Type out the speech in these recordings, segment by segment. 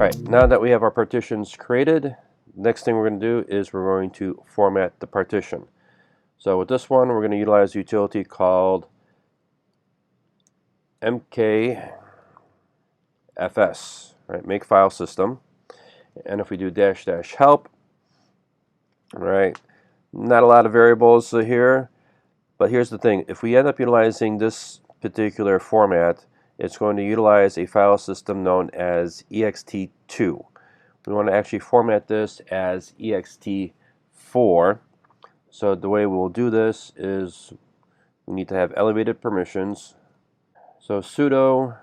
Alright, now that we have our partitions created, next thing we're going to do is we're going to format the partition. So with this one, we're going to utilize a utility called mkfs, right? Make file system. And if we do -- help, right? Not a lot of variables here, but here's the thing: if we end up utilizing this particular format, it's going to utilize a file system known as ext2. We want to actually format this as ext4. So the way we'll do this is we need to have elevated permissions. So sudo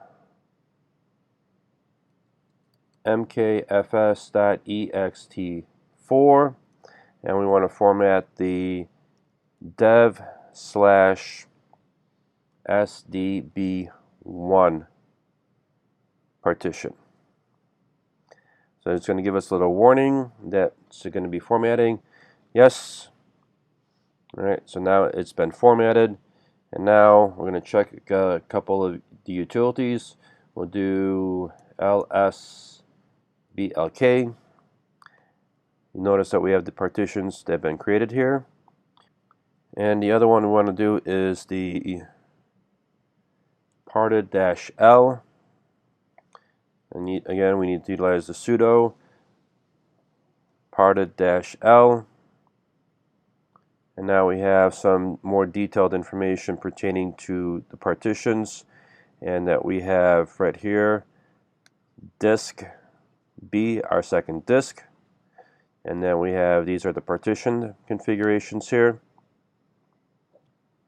mkfs.ext4, and we want to format the dev/sdb1 partition. So it's going to give us a little warning that it's going to be formatting. Yes. Alright, so now it's been formatted, and now we're going to check a couple of the utilities. We'll do lsblk. You notice that we have the partitions that have been created here. And the other one we want to do is the parted-l. And again, we need to utilize the sudo parted-l. And now we have some more detailed information pertaining to the partitions, and that we have right here disk B, our second disk, and then we have, these are the partition configurations here.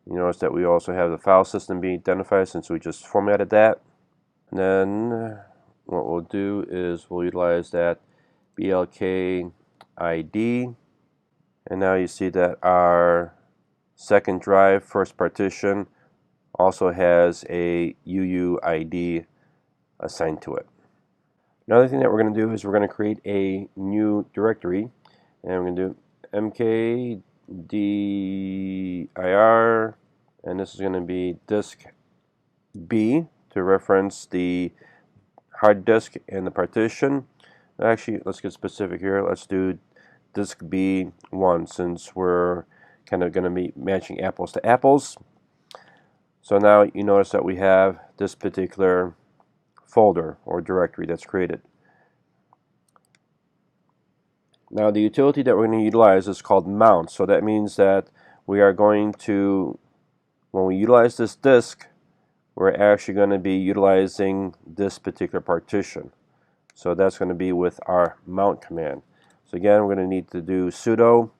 You notice that we also have the file system being identified since we just formatted that. And then what we'll do is we'll utilize that blk ID. And now you see that our second drive, first partition, also has a UUID assigned to it. Another thing that we're going to do is we're going to create a new directory, and we're going to do mkdir, and this is going to be disk B to reference the hard disk and the partition. Actually, let's get specific here. Let's do disk B1 since we're kind of going to be matching apples to apples. So now you notice that we have this particular folder or directory that's created. Now the utility that we're going to utilize is called mount. So that means that we are going to, when we utilize this disk, we're actually going to be utilizing this particular partition. So that's going to be with our mount command. So again, we're going to need to do sudo.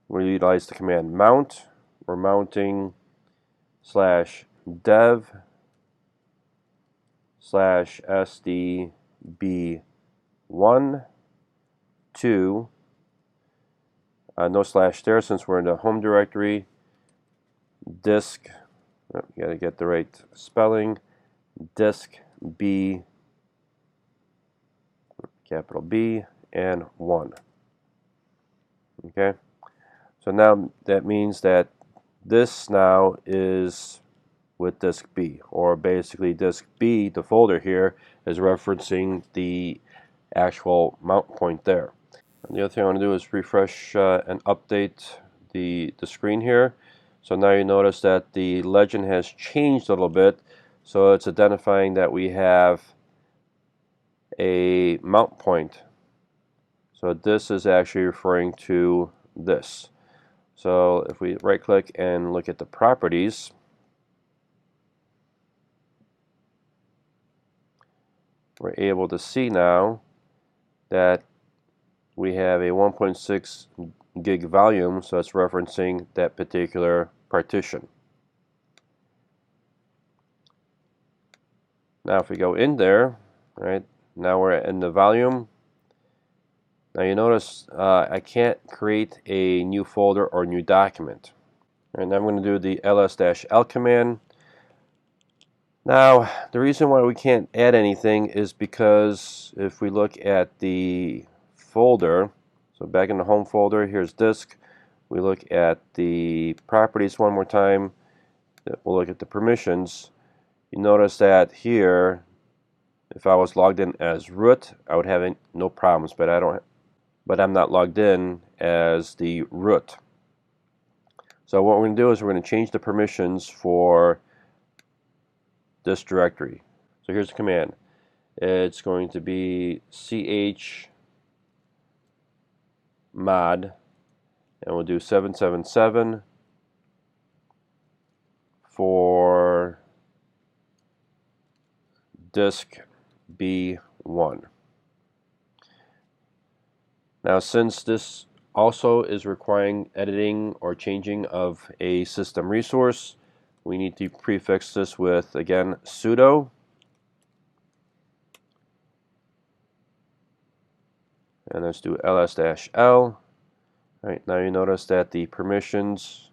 We'll utilize the command mount. We're mounting /dev/sdb1 to no slash there since we're in the home directory. Disk, you got to get the right spelling. Disk B, capital B, and 1. Okay, so now that means that this now is with disk B, or basically disk B, the folder here, is referencing the actual mount point there. And the other thing I want to do is refresh and update the screen here. So now you notice that the legend has changed a little bit. So it's identifying that we have a mount point. So this is actually referring to this. So if we right click and look at the properties, we're able to see now that we have a 1.6 gig volume, so it's referencing that particular partition. Now if we go in there, right, now we're in the volume. Now you notice I can't create a new folder or new document. And now I'm going to do the ls-l command. Now the reason why we can't add anything is because if we look at the folder, So back in the home folder, here's disk. We look at the properties one more time. We'll look at the permissions. You notice that here, if I was logged in as root, I would have no problems, but I'm not logged in as the root. So what we're going to do is we're going to change the permissions for this directory. So here's the command. It's going to be chmod, and we'll do 777 for disk B1. Now, since this also is requiring editing or changing of a system resource, we need to prefix this with, again, sudo and let's do ls-l. Alright, now you notice that the permissions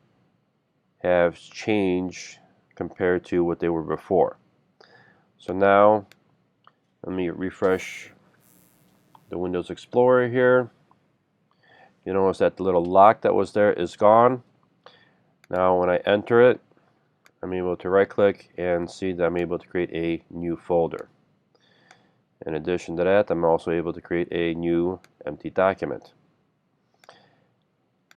have changed compared to what they were before. So now let me refresh the Windows Explorer here. You notice that the little lock that was there is gone. Now when I enter it, I'm able to right click and see that I'm able to create a new folder. In addition to that, I'm also able to create a new empty document.